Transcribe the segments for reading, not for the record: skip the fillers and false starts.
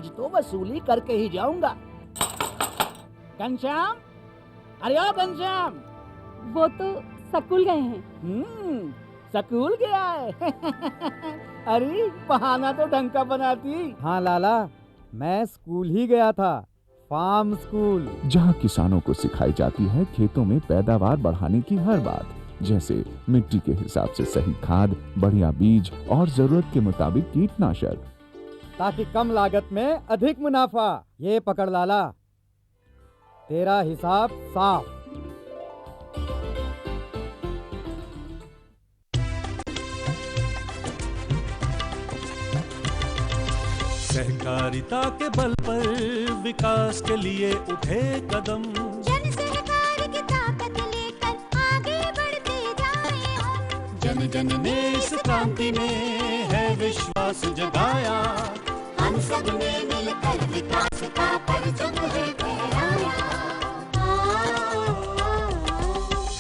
आज तो वसूली करके ही जाऊंगा। घनश्याम, अरे ओ घनश्याम। वो तो स्कूल गए हैं। स्कूल गया है। अरे बहाना तो ढंग का बनाती। हाँ लाला, मैं स्कूल ही गया था, फार्म स्कूल, जहाँ किसानों को सिखाई जाती है खेतों में पैदावार बढ़ाने की हर बात, जैसे मिट्टी के हिसाब से सही खाद, बढ़िया बीज और जरूरत के मुताबिक कीटनाशक, ताकि कम लागत में अधिक मुनाफा। ये पकड़ लाला, तेरा हिसाब साफ। सहकारिता के बल पर विकास के लिए उठे कदम, जन सहकार की ताकत लेकर आगे बढ़ते जाएं हम। जन जन ने इस क्रांति में है विश्वास जगाया, हम सब ने मिलकर विकास का परचम है फहराया।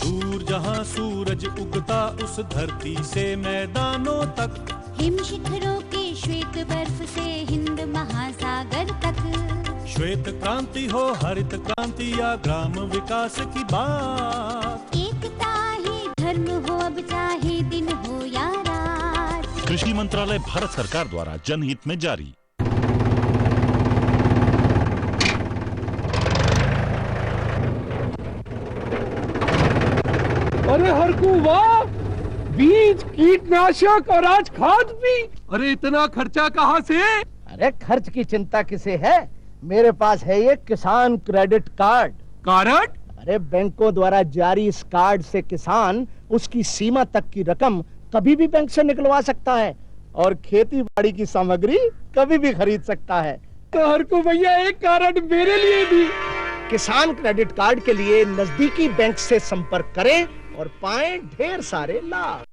दूर जहाँ सूरज उगता उस धरती से मैदानों तक, हिम शिखरों के श्वेत बर्फ से हिंद महासागर तक, श्वेत क्रांति हो हरित क्रांति या ग्राम विकास की बात, एकता ही धर्म हो अब चाहे दिन हो या रात। कृषि मंत्रालय भारत सरकार द्वारा जनहित में जारी। अरे हरकू वाह, बीज, कीटनाशक और आज खाद भी। अरे इतना खर्चा कहाँ से? अरे खर्च की चिंता किसे है, मेरे पास है ये किसान क्रेडिट कार्ड। कार्ड? अरे बैंकों द्वारा जारी इस कार्ड से किसान उसकी सीमा तक की रकम कभी भी बैंक से निकलवा सकता है और खेती बाड़ी की सामग्री कभी भी खरीद सकता है। तो हरकू भैया एक कार्ड मेरे लिए भी। किसान क्रेडिट कार्ड के लिए नजदीकी बैंक से संपर्क करें और पाएं ढेर सारे लाभ।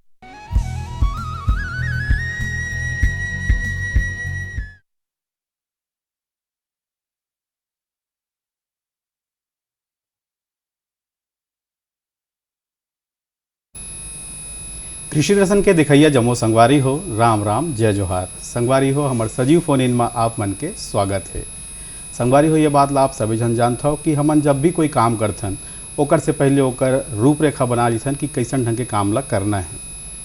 कृषि दर्शन के दिखैया जमो संगवारी हो, राम राम जय जोहार। संगवारी हो हमार सजीव फोन इन में आप मन के स्वागत है। संगवारी हो ये बात ला आप सभी जन जानता हो कि हमन जब भी कोई काम करथन ओकर से पहले ओकर रूपरेखा बना लीथन कि कैसन ढंग के काम ला करना है,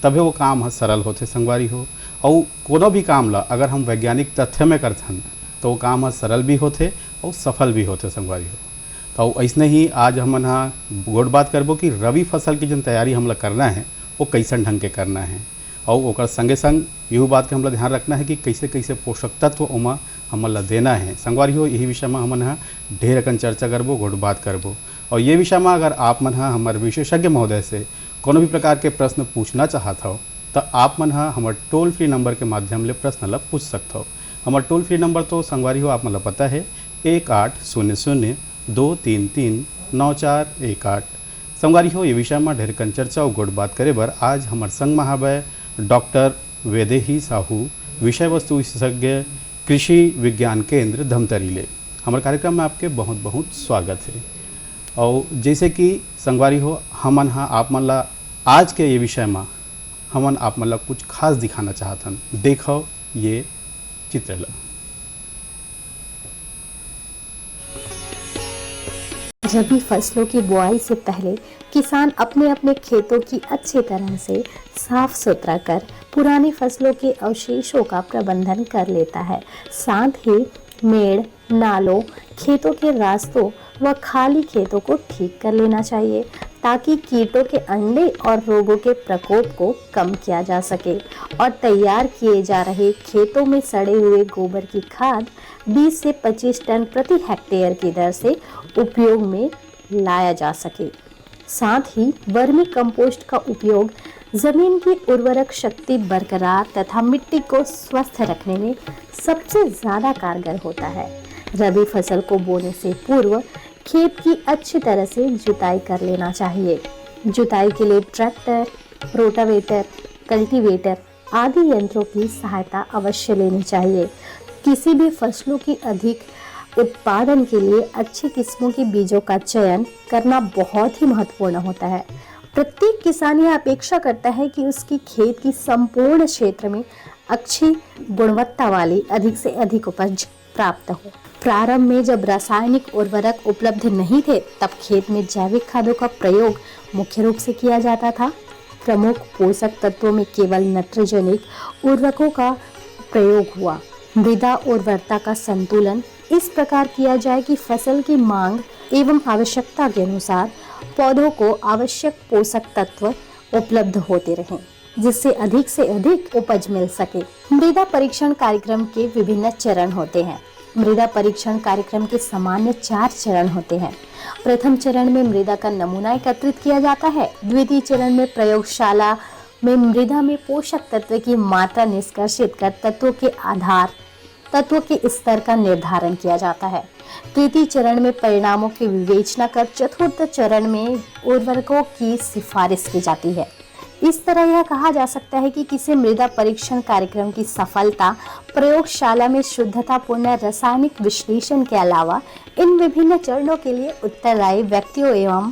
तबे वो काम है सरल होते। संगवारी हो और कोनो भी काम ला अगर हम वैज्ञानिक तथ्य में करथन तो वो काम है सरल भी होते और सफल भी होते। संगवारी हो तो ऐसने ही आज हमन हाँ गोट बात करबो कि रबी फसल की जन तैयारी हम लोग करना है वो कैसन ढंग के करना है और ओकर संगे संग यही बात के हम लोग ध्यान रखना है कि कैसे कैसे पोषक तत्व उमा हम लोग देना है। संगवारी हो यही विषय में हमन हाँ ढेर अकन चर्चा करबो, गोट बात करबो। और ये विषय में अगर आप मन हाँ हमारे विशेषज्ञ महोदय से कोनो भी प्रकार के प्रश्न पूछना चाहत हो तो आप मन हाँ हमारे टोल फ्री नंबर के माध्यम ले प्रश्न ला पूछ सकते हो। हमारा टोल फ्री नंबर तो संगवारी हो आप मतलब पता है 1800-233-9418। संगवारी हो ये विषय में ढेर कन चर्चा और गोट बात करे बर आज हमारे संग महावय डॉक्टर वैदेही साहू, विषय वस्तु विशेषज्ञ, कृषि विज्ञान केंद्र धमतरी ले। हमारे कार्यक्रम में आपके बहुत बहुत स्वागत है। और जैसे कि संगवारी हो हमन हाँ आप मन ला आज के ये विषय में हमन आप मन ला कुछ खास दिखाना चाहतन। देखो ये चित्र ला। रबी फसलों की बुआई से पहले किसान अपने अपने खेतों की अच्छी तरह से साफ सुथरा कर पुरानी फसलों के अवशेषों का प्रबंधन कर लेता है। साथ ही मेड़, नालों, खेतों के रास्तों व खाली खेतों को ठीक कर लेना चाहिए ताकि कीटों के अंडे और रोगों के प्रकोप को कम किया जा सके और तैयार किए जा रहे खेतों में सड़े हुए गोबर की खाद 20 से 25 टन प्रति हेक्टेयर की दर से उपयोग में लाया जा सके। साथ ही वर्मी कंपोस्ट का उपयोग जमीन की उर्वरक शक्ति बरकरार तथा मिट्टी को स्वस्थ रखने में सबसे ज्यादा कारगर होता है। रबी फसल को बोने से पूर्व खेत की अच्छी तरह से जुताई कर लेना चाहिए। जुताई के लिए ट्रैक्टर, रोटावेटर, कल्टीवेटर आदि यंत्रों की सहायता अवश्य लेनी चाहिए। किसी भी फसलों की अधिक उत्पादन के लिए अच्छी किस्मों के बीजों का चयन करना बहुत ही महत्वपूर्ण होता है। प्रत्येक किसान यह अपेक्षा करता है कि उसकी खेत की संपूर्ण क्षेत्र में अच्छी गुणवत्ता वाली अधिक से अधिक उपज प्राप्त हो। प्रारंभ में जब रासायनिक उर्वरक उपलब्ध नहीं थे, तब खेत में जैविक खादों का प्रयोग मुख्य रूप से किया जाता था। प्रमुख पोषक तत्वों में केवल नाइट्रोजनिक उर्वरकों का प्रयोग हुआ। मृदा उर्वरता का संतुलन इस प्रकार किया जाए कि फसल की मांग एवं आवश्यकता के अनुसार पौधों को आवश्यक पोषक तत्व उपलब्ध होते रहें, जिससे अधिक से अधिक उपज मिल सके। मृदा परीक्षण कार्यक्रम के विभिन्न चरण होते हैं। मृदा परीक्षण कार्यक्रम के सामान्य 4 चरण होते हैं। प्रथम चरण में मृदा का नमूना एकत्रित किया जाता है। द्वितीय चरण में प्रयोगशाला में मृदा में पोषक तत्व की मात्रा निष्कर्षित कर तत्वों के स्तर का निर्धारण किया जाता है। तृतीय चरण में परिणामों की विवेचना कर चतुर्थ चरण में उर्वरकों की सिफारिश की जाती है। इस तरह यह कहा जा सकता है कि किसी मृदा परीक्षण कार्यक्रम की सफलता प्रयोगशाला में शुद्धतापूर्ण रासायनिक विश्लेषण के अलावा इन विभिन्न चरणों के लिए उत्तरदायी व्यक्तियों एवं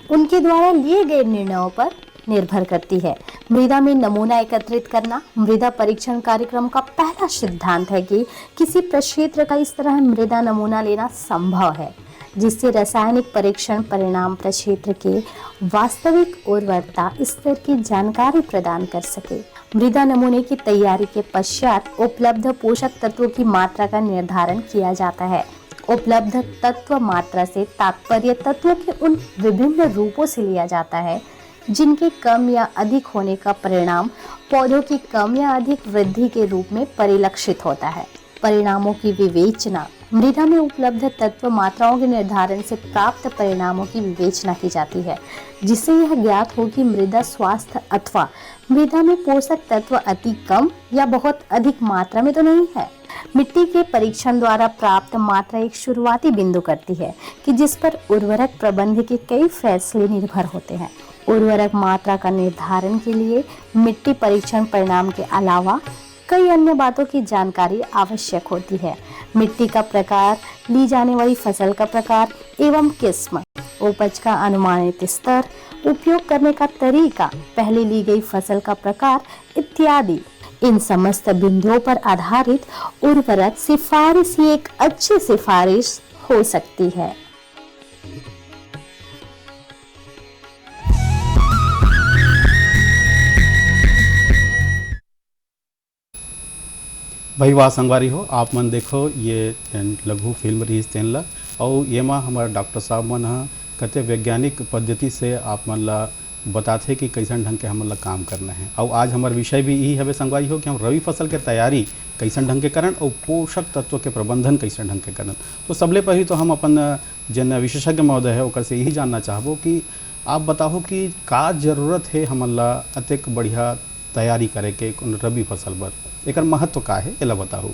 उनके द्वारा लिए गए निर्णयों पर निर्भर करती है। मृदा में नमूना एकत्रित करना मृदा परीक्षण कार्यक्रम का पहला सिद्धांत है कि किसी प्रक्षेत्र का इस तरह मृदा नमूना लेना संभव है जिससे रासायनिक परीक्षण परिणाम प्रक्षेत्र के वास्तविक उर्वरता स्तर की जानकारी प्रदान कर सके। मृदा नमूने की तैयारी के पश्चात उपलब्ध पोषक तत्वों की मात्रा का निर्धारण किया जाता है। उपलब्ध तत्व मात्रा से तात्पर्य तत्वों के उन विभिन्न रूपों से लिया जाता है जिनके कम या अधिक होने का परिणाम पौधों की कम या अधिक वृद्धि के रूप में परिलक्षित होता है। परिणामों की विवेचना मृदा में उपलब्ध तत्व मात्राओं के निर्धारण से प्राप्त परिणामों की विवेचना की जाती है, जिससे यह ज्ञात हो कि मृदा स्वास्थ्य अथवा मृदा में पोषक तत्व अति कम या बहुत अधिक मात्रा में तो नहीं है। मिट्टी के परीक्षण द्वारा प्राप्त मात्रा एक शुरुआती बिंदु करती है कि जिस पर उर्वरक प्रबंध के कई फैसले निर्भर होते हैं। उर्वरक मात्रा का निर्धारण के लिए मिट्टी परीक्षण परिणाम के अलावा कई अन्य बातों की जानकारी आवश्यक होती है। मिट्टी का प्रकार, ली जाने वाली फसल का प्रकार एवं किस्म, उपज का अनुमानित स्तर, उपयोग करने का तरीका, पहले ली गई फसल का प्रकार इत्यादि। इन समस्त बिंदुओं पर आधारित उर्वरक सिफारिश ही एक अच्छी सिफारिश हो सकती है। भाई वाह संगवारी हो, आप मन देखो ये लघु फिल्म रही तेन और ये में हमारे डॉक्टर साहब मन कते वैज्ञानिक पद्धति से आप मन ला बताते कि कैसन ढंग के हमन ला काम करना है। और आज हमारे विषय भी यही हवे संगवारी हो कि हम रबी फसल के तैयारी कैसन ढंग के करन और पोषक तत्व के प्रबंधन कैसन ढंग के करन। तो सबले पहले तो हम अपन जन विशेषज्ञ महोदय है ओकर से यही जानना चाहबो कि आप बताओ कि का जरूरत है हमन ला अतेक बढ़िया तैयारी करे के रबी फसल बर, एकर महत्व का है एला बताओ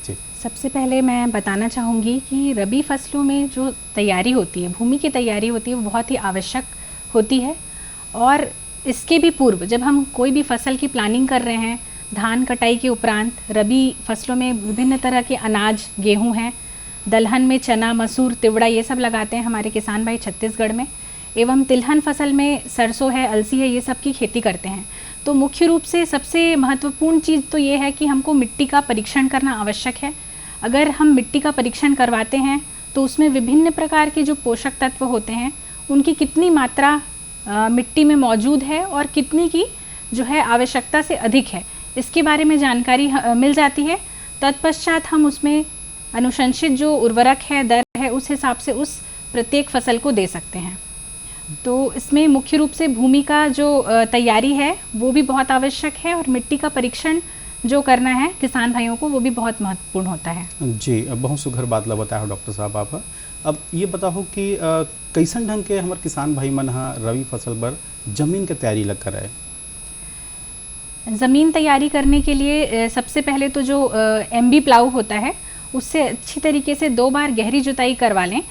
जी। सबसे पहले मैं बताना चाहूँगी कि रबी फसलों में जो तैयारी होती है, भूमि की तैयारी होती है, वो बहुत ही आवश्यक होती है। और इसके भी पूर्व जब हम कोई भी फसल की प्लानिंग कर रहे हैं, धान कटाई के उपरांत रबी फसलों में विभिन्न तरह के अनाज, गेहूँ हैं, दलहन में चना, मसूर, तिवड़ा ये सब लगाते हैं हमारे किसान भाई छत्तीसगढ़ में। एवं तिलहन फसल में सरसों है, अलसी है, ये सब की खेती करते हैं। तो मुख्य रूप से सबसे महत्वपूर्ण चीज़ तो ये है कि हमको मिट्टी का परीक्षण करना आवश्यक है। अगर हम मिट्टी का परीक्षण करवाते हैं तो उसमें विभिन्न प्रकार के जो पोषक तत्व होते हैं उनकी कितनी मात्रा मिट्टी में मौजूद है और कितनी की जो है आवश्यकता से अधिक है, इसके बारे में जानकारी मिल जाती है। तत्पश्चात हम उसमें अनुशंसित जो उर्वरक है, दर है, उस हिसाब से उस प्रत्येक फसल को दे सकते हैं। तो इसमें मुख्य रूप से भूमि का जो तैयारी है वो भी बहुत आवश्यक है और मिट्टी का परीक्षण जो करना है किसान भाइयों को वो भी बहुत महत्वपूर्ण होता है। जी, बहुत सुघर बात ला बताया डॉक्टर साहब आप। अब ये बताओ कि कैसन ढंग के हमारे किसान भाई मन रबी फसल बर जमीन के तैयारी लग कर है। ज़मीन तैयारी करने के लिए सबसे पहले तो जो MB प्लाऊ होता है उससे अच्छी तरीके से 2 बार गहरी जुताई करवा लें।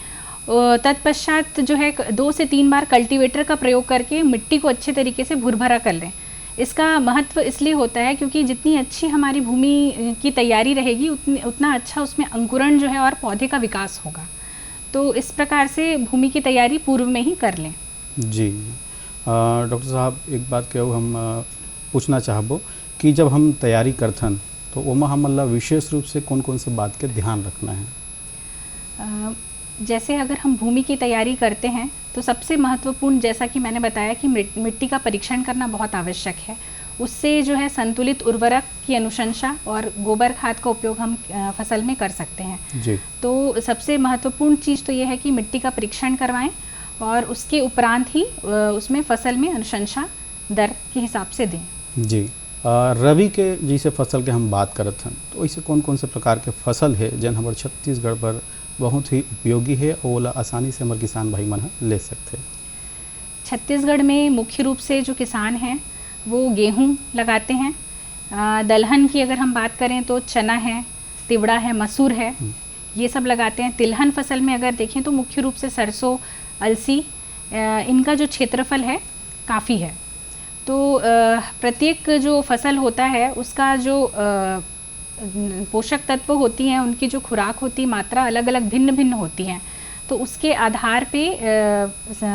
तत्पश्चात जो है 2 से 3 बार कल्टीवेटर का प्रयोग करके मिट्टी को अच्छे तरीके से भुरभरा कर लें। इसका महत्व इसलिए होता है क्योंकि जितनी अच्छी हमारी भूमि की तैयारी रहेगी उतना अच्छा उसमें अंकुरण जो है और पौधे का विकास होगा। तो इस प्रकार से भूमि की तैयारी पूर्व में ही कर लें। जी डॉक्टर साहब, एक बात क्यों हम पूछना चाहबो कि जब हम तैयारी करथन तो ओमा हम मतलब विशेष रूप से कौन कौन से बात के ध्यान रखना है? जैसे अगर हम भूमि की तैयारी करते हैं तो सबसे महत्वपूर्ण, जैसा कि मैंने बताया कि मिट्टी का परीक्षण करना बहुत आवश्यक है। उससे जो है संतुलित उर्वरक की अनुशंसा और गोबर खाद का उपयोग हम फसल में कर सकते हैं जी। तो सबसे महत्वपूर्ण चीज़ तो ये है कि मिट्टी का परीक्षण करवाएं और उसके उपरांत ही उसमें फसल में अनुशंसा दर के हिसाब से दें। जी। रबी के जैसे फसल के हम बात करत हैं तो ऐसे कौन कौन से प्रकार के फसल है जन हमारे छत्तीसगढ़ पर बहुत ही उपयोगी है और ओला आसानी से हमारे किसान भाई मन ले सकते हैं? छत्तीसगढ़ में मुख्य रूप से जो किसान हैं वो गेहूं लगाते हैं। दलहन की अगर हम बात करें तो चना है, तिवड़ा है, मसूर है, ये सब लगाते हैं। तिलहन फसल में अगर देखें तो मुख्य रूप से सरसों, अलसी, इनका जो क्षेत्रफल है काफ़ी है। तो प्रत्येक जो फसल होता है उसका जो पोषक तत्व होती हैं, उनकी जो खुराक होती है, मात्रा अलग अलग भिन्न भिन्न होती हैं। तो उसके आधार पे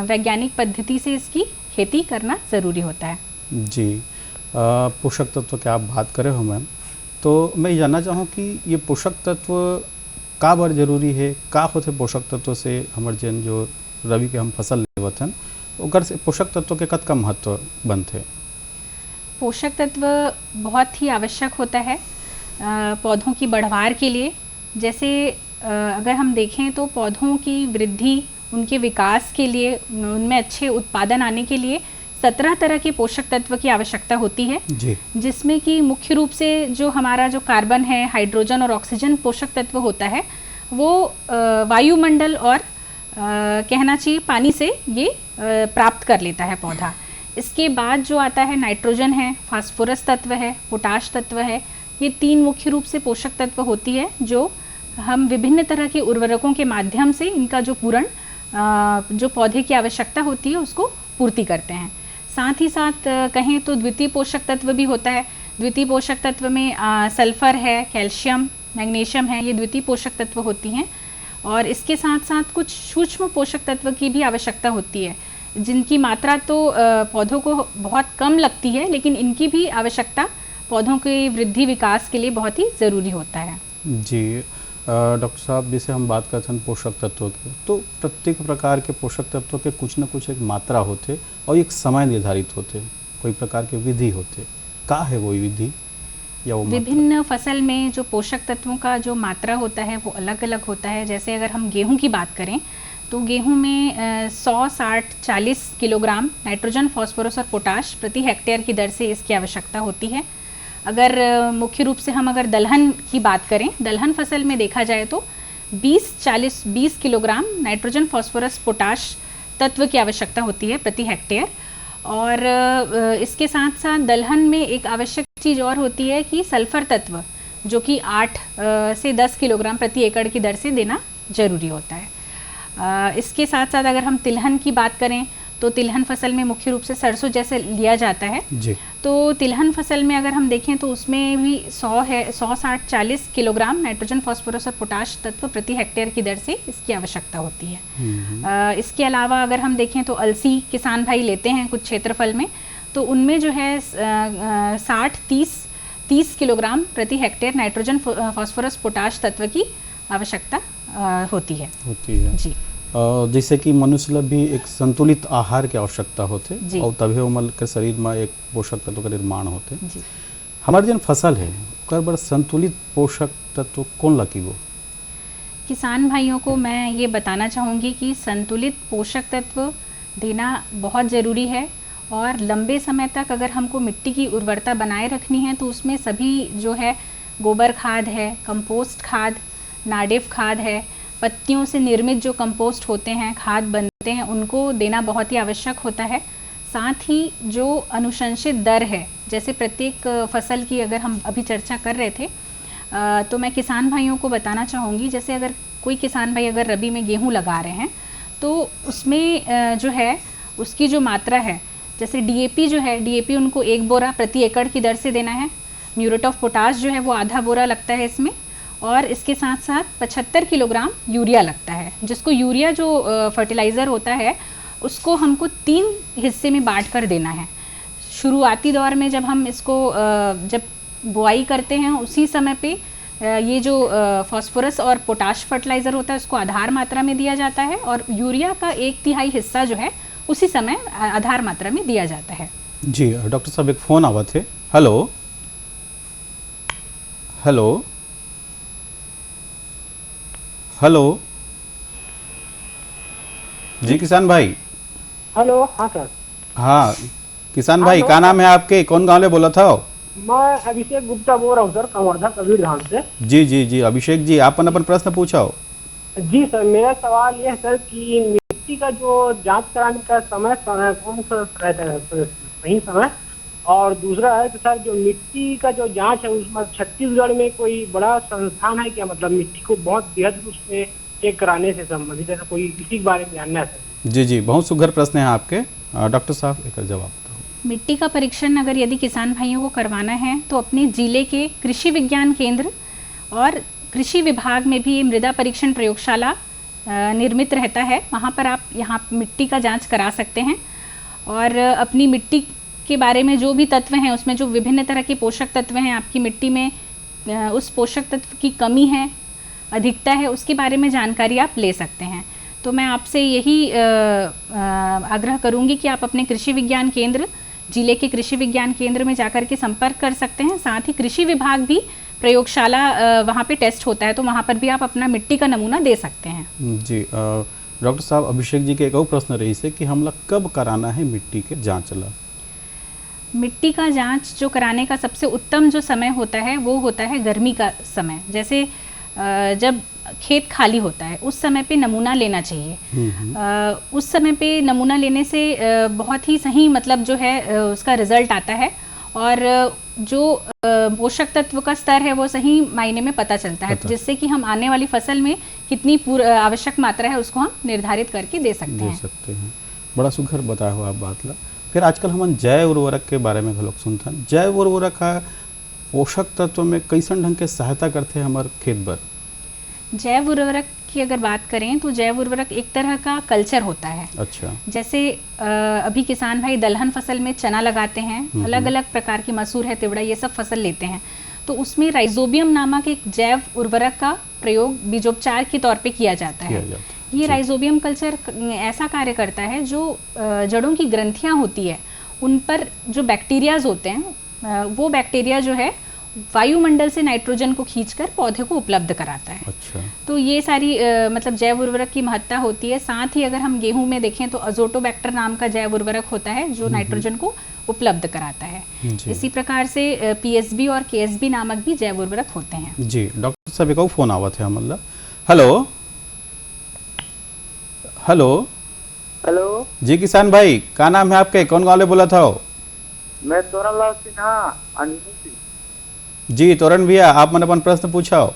वैज्ञानिक पद्धति से इसकी खेती करना ज़रूरी होता है। जी। पोषक तत्व की आप बात करे हो मैम, तो मैं जानना चाहूँ कि ये पोषक तत्व का बार जरूरी है, का होते पोषक तत्व से हमारे जन जो रबी के हम फसल लेवत हैं ओकर से पोषक तत्व के कत का महत्व बनते? पोषक तत्व बहुत ही आवश्यक होता है पौधों की बढ़वार के लिए। जैसे अगर हम देखें तो पौधों की वृद्धि, उनके विकास के लिए, उनमें अच्छे उत्पादन आने के लिए 17 तरह के पोषक तत्व की आवश्यकता होती है जी। जिसमें कि मुख्य रूप से जो हमारा जो कार्बन है, हाइड्रोजन और ऑक्सीजन पोषक तत्व होता है वो वायुमंडल और कहना चाहिए पानी से ये प्राप्त कर लेता है पौधा। इसके बाद जो आता है नाइट्रोजन है, फास्फोरस तत्व है, पोटाश तत्व है। ये 3 मुख्य रूप से पोषक तत्व होती है जो हम विभिन्न तरह के उर्वरकों के माध्यम से इनका जो पूरण जो पौधे की आवश्यकता होती है उसको पूर्ति करते हैं। साथ ही साथ कहें तो द्वितीय पोषक तत्व भी होता है। द्वितीय पोषक तत्व में सल्फर है, कैल्शियम, मैग्नीशियम है, ये द्वितीय पोषक तत्व होती हैं। और इसके साथ साथ कुछ सूक्ष्म पोषक तत्व की भी आवश्यकता होती है जिनकी मात्रा तो पौधों को बहुत कम लगती है, लेकिन इनकी भी आवश्यकता पौधों के वृद्धि विकास के लिए बहुत ही ज़रूरी होता है। जी। डॉक्टर साहब, जैसे हम बात करते हैं पोषक तत्वों की, तो प्रत्येक प्रकार के पोषक तत्वों के कुछ न कुछ एक मात्रा होते और एक समय निर्धारित होते, कोई प्रकार के विधि होते। का है वो विधि या वो विभिन्न फसल में जो पोषक तत्वों का जो मात्रा होता है वो अलग अलग होता है। जैसे अगर हम गेहूं की बात करें तो गेहूं में 100, 60, 40 किलोग्राम नाइट्रोजन, फास्फोरस और पोटाश प्रति हेक्टेयर की दर से इसकी आवश्यकता होती है। अगर मुख्य रूप से हम अगर दलहन की बात करें, दलहन फसल में देखा जाए तो 20 किलोग्राम नाइट्रोजन, फास्फोरस, पोटाश तत्व की आवश्यकता होती है प्रति हेक्टेयर। और इसके साथ साथ दलहन में एक आवश्यक चीज़ और होती है कि सल्फर तत्व, जो कि 8 से 10 किलोग्राम प्रति एकड़ की दर से देना जरूरी होता है। इसके साथ साथ अगर हम तिलहन की बात करें तो तिलहन फसल में मुख्य रूप से सरसों जैसे लिया जाता है जी। तो तिलहन फसल में अगर हम देखें तो उसमें भी 100, 60, 40 किलोग्राम नाइट्रोजन, फास्फोरस और पोटाश तत्व प्रति हेक्टेयर की दर से इसकी आवश्यकता होती है। इसके अलावा अगर हम देखें तो अलसी किसान भाई लेते हैं कुछ क्षेत्रफल में, तो उनमें जो है 60-30 किलोग्राम प्रति हेक्टेयर नाइट्रोजन, फास्फोरस, पोटाश तत्व की आवश्यकता होती है जी। जैसे कि मनुष्य ला भी एक संतुलित आहार की आवश्यकता होते और तभी उमल के शरीर में एक पोषक तत्व का निर्माण होते। हमारे जन फसल है कर बड़ा संतुलित पोषक तत्व कौन लगी वो? किसान भाइयों को मैं ये बताना चाहूँगी कि संतुलित पोषक तत्व देना बहुत ज़रूरी है और लंबे समय तक अगर हमको मिट्टी की उर्वरता बनाए रखनी है तो उसमें सभी जो है गोबर खाद है, कंपोस्ट खाद, नाडेफ खाद है, पत्तियों से निर्मित जो कंपोस्ट होते हैं, खाद बनते हैं, उनको देना बहुत ही आवश्यक होता है। साथ ही जो अनुशंसित दर है, जैसे प्रत्येक फसल की अगर हम अभी चर्चा कर रहे थे तो मैं किसान भाइयों को बताना चाहूँगी, जैसे अगर कोई किसान भाई अगर रबी में गेहूँ लगा रहे हैं तो उसमें जो है उसकी जो मात्रा है, जैसे डीएपी जो है, डीएपी उनको 1 बोरा प्रति एकड़ की दर से देना है। म्यूरेट ऑफ पोटाश जो है वो आधा बोरा लगता है इसमें, और इसके साथ साथ 75 किलोग्राम यूरिया लगता है, जिसको यूरिया जो फर्टिलाइज़र होता है उसको हमको 3 हिस्से में बांट कर देना है। शुरुआती दौर में जब हम इसको जब बुआई करते हैं उसी समय पे ये जो फास्फोरस और पोटाश फर्टिलाइज़र होता है उसको आधार मात्रा में दिया जाता है, और यूरिया का 1/3 हिस्सा जो है उसी समय आधार मात्रा में दिया जाता है। जी डॉक्टर साहब, एक फ़ोन आवा थे। हेलो हेलो हेलो जी किसान भाई। हेलो, हाँ सर। हाँ किसान भाई, क्या नाम है आपके, कौन गाँव ले बोला था? मैं अभिषेक गुप्ता बोल रहा हूँ सर, कंवर्धा कबीर धाम से। जी जी जी अभिषेक जी, आप अपन प्रश्न पूछाओ। जी सर, मेरा सवाल यह है सर कि मिट्टी का जो जांच कराने का समय कौन सा रहता है सही समय, और दूसरा है कि सर जो मिट्टी का जो जांच है उसमें छत्तीसगढ़ में कोई बड़ा संस्थान है क्या, मतलब मिट्टी को बहुत बेहद रूप से चेक कराने से संबंधित, ऐसा कोई इसी के बारे में जानना है सर? जी जी, बहुत सुघर प्रश्न है आपके। डॉक्टर साहब एक जवाब। मिट्टी का परीक्षण अगर यदि किसान भाइयों को करवाना है तो अपने जिले के कृषि विज्ञान केंद्र और कृषि विभाग में भी मृदा परीक्षण प्रयोगशाला निर्मित रहता है, वहाँ पर आप यहाँ मिट्टी का जांच करा सकते हैं, और अपनी मिट्टी के बारे में जो भी तत्व हैं उसमें जो विभिन्न तरह के पोषक तत्व हैं आपकी मिट्टी में, उस पोषक तत्व की कमी है, अधिकता है, उसके बारे में जानकारी आप ले सकते हैं। तो मैं आपसे यही आग्रह करूँगी कि आप अपने कृषि विज्ञान केंद्र, जिले के कृषि विज्ञान केंद्र में जाकर के संपर्क कर सकते हैं। साथ ही कृषि विभाग भी प्रयोगशाला वहाँ पे टेस्ट होता है, तो वहाँ पर भी आप अपना मिट्टी का नमूना दे सकते हैं। जी डॉक्टर साहब, अभिषेक जी के एक और प्रश्न रही से कि हमला कब कराना है मिट्टी के जांच ला? मिट्टी का जांच जो कराने का सबसे उत्तम जो समय होता है वो होता है गर्मी का समय। जैसे जब खेत खाली होता है उस समय पे नमूना लेना चाहिए। उस समय पे नमूना लेने से बहुत ही सही मतलब जो है उसका रिजल्ट आता है, और जो पोषक तत्व का स्तर है वो सही मायने में पता चलता है, जिससे कि हम आने वाली फसल में कितनी आवश्यक मात्रा है उसको हम निर्धारित करके दे सकते हैं। बड़ा सुघर बताया हुआ आप बात ला। फिर आजकल हम जैव उर्वरक के बारे में लोग सुनते हैं। जैव उर्वरक का पोषक तत्व में कैसन ढंग के सहायता करते हैं हमारे खेत पर? जैव उर्वरक की अगर बात करें तो जैव उर्वरक एक तरह का कल्चर होता है। अच्छा। जैसे अभी किसान भाई दलहन फसल में चना लगाते हैं, अलग अलग प्रकार की मसूर है, तिवड़ा, ये सब फसल लेते हैं, तो उसमें राइजोबियम नामक एक जैव उर्वरक का प्रयोग बीजोपचार के तौर पे किया जाता है। ये राइजोबियम कल्चर ऐसा कार्य करता है जो जड़ों की ग्रंथियां होती है उन पर जो बैक्टीरियाज होते हैं वो बैक्टीरिया जो है वायुमंडल से नाइट्रोजन को खींचकर पौधे को उपलब्ध कराता है। अच्छा। तो ये सारी मतलब जैव उर्वरक की महत्ता होती है। साथ ही अगर हम गेहूं में देखें तो अजोटोबैक्टर नाम का जैव उर्वरक होता है जो नाइट्रोजन को उपलब्ध कराता है। इसी प्रकार से पीएसबी और केएसबी नामक भी जैव उर्वरक होते हैं। जी डॉक्टर साहब को फोन आवा थे हमला। हेलो हेलो हेलो जी किसान भाई, क्या नाम है आपके, कौन गाँव ले बोला था? मैं तोरणलाल सिन्हा जी तोरण भैया, आप मैंने अपन प्रश्न पूछाओ।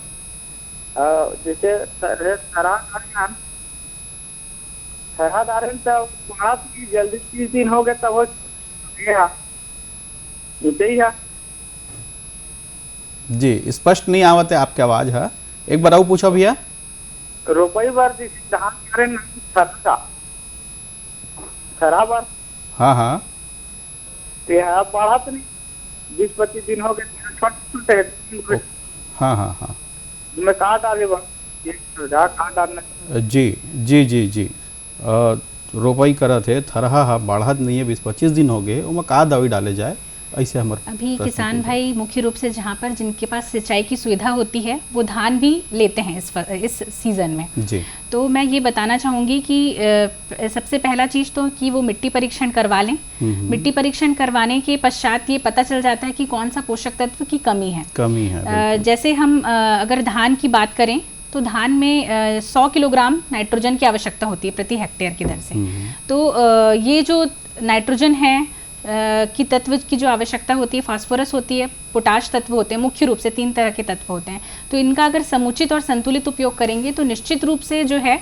जैसे जल्दी 30 दिन हो गए तब जी स्पष्ट नहीं आवत है आपकी आवाज है, एक बार और पूछो भैया। रोपई बार धान खराब बार हाँ हाँ बढ़ा तो नहीं 20-25 दिन हो गए छोटे हाँ हाँ हाँ मैं कहाँ डाले कहाँ डालना? जी जी जी जी रोपाई करा थे थरहा बढ़त नहीं है, 20-25 दिन हो गए, उसमें कहाँ दवाई डाले जाए ऐसे हमारे अभी किसान भाई मुख्य रूप से जहाँ पर जिनके पास सिंचाई की सुविधा होती है वो धान भी लेते हैं इस सीजन में। जी। तो मैं ये बताना चाहूँगी कि सबसे पहला चीज़ तो कि वो मिट्टी परीक्षण करवा लें। मिट्टी परीक्षण करवाने के पश्चात ये पता चल जाता है कि कौन सा पोषक तत्व की कमी है। जैसे हम अगर धान की बात करें तो धान में 100 किलोग्राम नाइट्रोजन की आवश्यकता होती है प्रति हेक्टेयर की दर से। तो ये जो नाइट्रोजन है की तत्व की जो आवश्यकता होती है, फास्फोरस होती है, पोटाश तत्व होते हैं, मुख्य रूप से 3 तरह के तत्व होते हैं। तो इनका अगर समुचित और संतुलित उपयोग करेंगे तो निश्चित रूप से जो है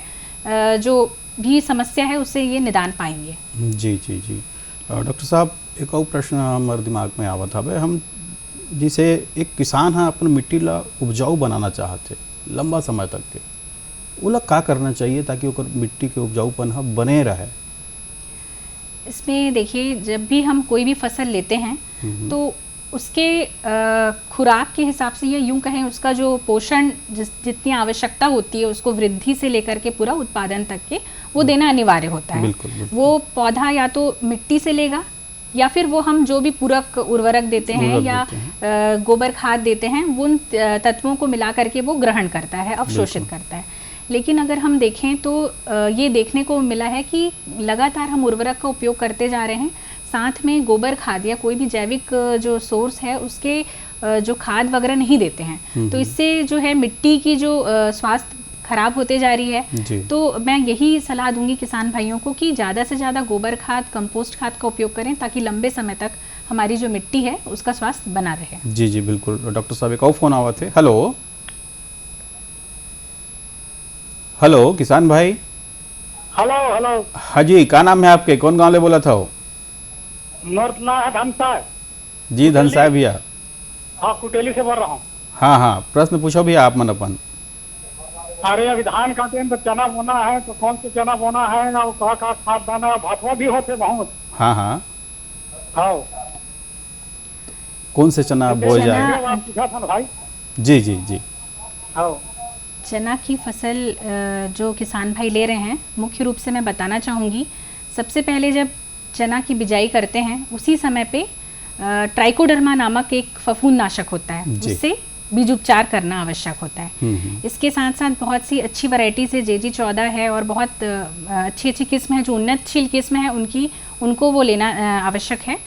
जो भी समस्या है उससे ये निदान पाएंगे। जी जी जी डॉक्टर साहब, एक और प्रश्न हमारे दिमाग में आवा था। भाई हम जिसे एक किसान है अपन मिट्टी ला उपजाऊ बनाना चाहते लंबा समय तक के, वो क्या करना चाहिए ताकि वो मिट्टी के उपजाऊपन बने रहे? इसमें देखिए, जब भी हम कोई भी फसल लेते हैं तो उसके खुराक के हिसाब से, या यूं कहें उसका जो पोषण जितनी आवश्यकता होती है उसको वृद्धि से लेकर के पूरा उत्पादन तक के वो देना अनिवार्य होता है। बिल्कुल, बिल्कुल। वो पौधा या तो मिट्टी से लेगा या फिर वो हम जो भी पूरक उर्वरक देते हैं या गोबर खाद देते हैं उन तत्वों को मिला करके वो ग्रहण करता है, अवशोषित करता है। लेकिन अगर हम देखें तो ये देखने को मिला है कि लगातार हम उर्वरक का उपयोग करते जा रहे हैं, साथ में गोबर खाद या कोई भी जैविक जो सोर्स है उसके जो खाद वगैरह नहीं देते हैं, तो इससे जो है मिट्टी की जो स्वास्थ्य खराब होते जा रही है। तो मैं यही सलाह दूंगी किसान भाइयों को कि ज़्यादा से ज़्यादा गोबर खाद, कंपोस्ट खाद का उपयोग करें ताकि लंबे समय तक हमारी जो मिट्टी है उसका स्वास्थ्य बना रहे। जी जी बिल्कुल। डॉक्टर साहब एक और फोन आवा थे। हेलो हेलो किसान भाई। Hello hello. हाँ जी, क्या नाम है आपके, कौन गाँव ले बोला था वो? नोरतना है धनसा। जी धनसा भैया। हाँ, कुटेली से बोल रहा हूँ। हाँ हाँ, प्रश्न पूछो भैया आप मन अपन। अरे अभी धान काटे हैं तो चना बोना है, तो कौन से चना बोना है और कहाँ खाद दाना, भातवा भी होते बहुत। हाँ हाँ। हाँ, कौन से चना बोए जाए? पूछा था ना भाई। जी जी जी। हाँ, चना की फसल जो किसान भाई ले रहे हैं, मुख्य रूप से मैं बताना चाहूँगी, सबसे पहले जब चना की बिजाई करते हैं उसी समय पे ट्राइकोडर्मा नामक एक फफूंद नाशक होता है, उससे बीज उपचार करना आवश्यक होता है। इसके साथ साथ बहुत सी अच्छी वैरायटी से JG 14 है और बहुत अच्छी अच्छी किस्म है जो उन्नतशील किस्म है, उनको वो लेना आवश्यक है।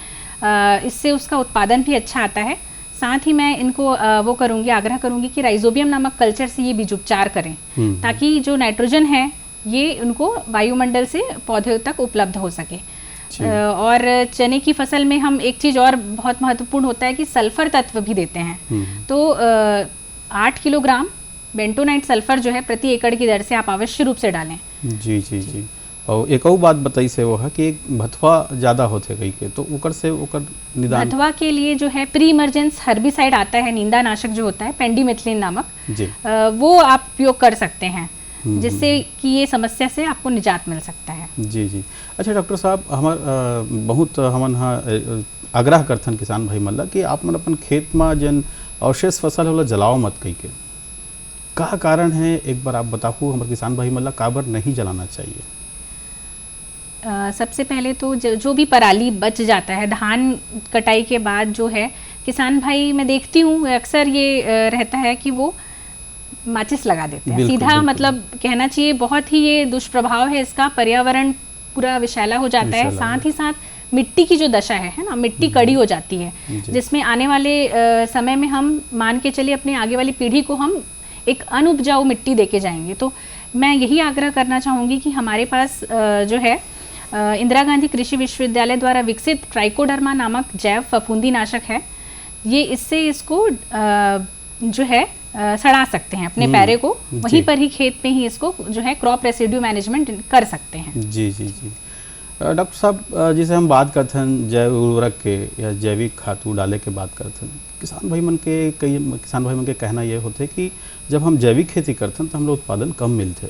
इससे उसका उत्पादन भी अच्छा आता है। साथ ही मैं इनको वो करूँगी, आग्रह करूँगी कि राइजोबियम नामक कल्चर से ये बीज उपचार करें ताकि जो नाइट्रोजन है ये उनको वायुमंडल से पौधे तक उपलब्ध हो सके। और चने की फसल में हम एक चीज़ और बहुत महत्वपूर्ण होता है कि सल्फर तत्व भी देते हैं। तो 8 किलोग्राम बेंटोनाइट सल्फर जो है प्रति एकड़ की दर से आप अवश्य रूप से डालें। जी जी जी। और एक और बात बताई से वो है कि एक भथवा ज़्यादा होते कई के, तो ओकर से ओकर निदान भथवा के लिए जो है प्री इमरजेंस हर्बिसाइड आता है, नींदा नाशक जो होता है पेंडिमेथिलीन नामक, वो आप उपयोग कर सकते हैं जिससे कि ये समस्या से आपको निजात मिल सकता है। जी जी। अच्छा डॉक्टर साहब, हमार बहुत हमन आग्रह करथन किसान भाई मन कि आप मन अपन खेत में जन अवशेष फसल होला जलाओ मत कही के, का कारण है एक बार आप बताओ हमारे किसान भाई मन काबर नहीं जलाना चाहिए? सबसे पहले तो जो भी पराली बच जाता है धान कटाई के बाद जो है, किसान भाई मैं देखती हूँ अक्सर ये रहता है कि वो माचिस लगा देते हैं सीधा। बिल्कुल। मतलब कहना चाहिए बहुत ही ये दुष्प्रभाव है इसका, पर्यावरण पूरा विषैला हो जाता है। साथ ही साथ मिट्टी की जो दशा है ना, मिट्टी कड़ी हो जाती है, जिसमें आने वाले समय में हम मान के चलिए अपने आगे वाली पीढ़ी को हम एक अनउपजाऊ मिट्टी देके जाएंगे। तो मैं यही आग्रह करना चाहूँगी कि हमारे पास जो है इंदिरा गांधी कृषि विश्वविद्यालय द्वारा विकसित ट्राइकोडर्मा नामक जैव फफूंदी नाशक है। ये इससे इसको जो है सड़ा सकते हैं अपने पैरे को, वहीं पर ही खेत में ही इसको जो है क्रॉप रेसिड्यू मैनेजमेंट कर सकते हैं। जी जी जी। डॉक्टर साहब, जिसे हम बात करते हैं जैव उर्वरक के या जैविक खाद डाले के बात करते हैं, किसान भाई मन के कई किसान भाई मन के कहना ये होते है कि जब हम जैविक खेती करते हैं तो हम लोग उत्पादन कम मिलते।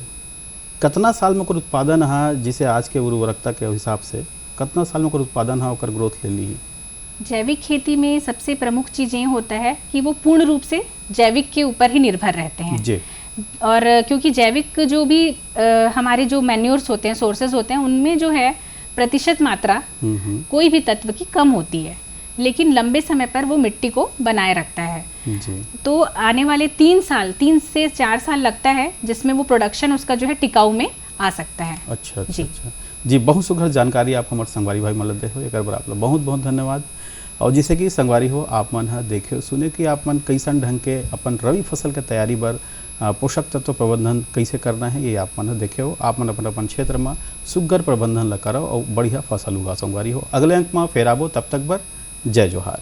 कितना साल में कोई उत्पादन है जिसे आज के उर्वरकता के हिसाब से कितना साल में कोई उत्पादन है और ग्रोथ ले ली? जैविक खेती में सबसे प्रमुख चीज़ ये होता है कि वो पूर्ण रूप से जैविक के ऊपर ही निर्भर रहते हैं जी। और क्योंकि जैविक जो भी हमारे जो मैन्योर्स होते हैं, सोर्सेज होते हैं, उनमें जो है प्रतिशत मात्रा कोई भी तत्व की कम होती है, लेकिन लंबे समय पर वो मिट्टी को बनाए रखता है जी। तो आने वाले 3 से 4 साल लगता है जिसमें वो प्रोडक्शन उसका जो है टिकाऊ में आ सकता है। अच्छा अच्छा अच्छा जी। बहुत सुघर जानकारी आप हमारे संगवारी भाई मन दे हो, एक बार आप बहुत बहुत धन्यवाद। और जैसे कि संगवारी हो आप मन देखे सुने कि आप मन कैसन ढंग के अपन रबी फसल के तैयारी बर पोषक तत्व प्रबंधन कैसे करना है, ये आप मन देखे हो। आप मन अपन क्षेत्र में सुघर प्रबंधन ला करो और बढ़िया फसल उगा। संगवारी हो अगले अंक में फेर आबो, तब तक बर जय जोहार।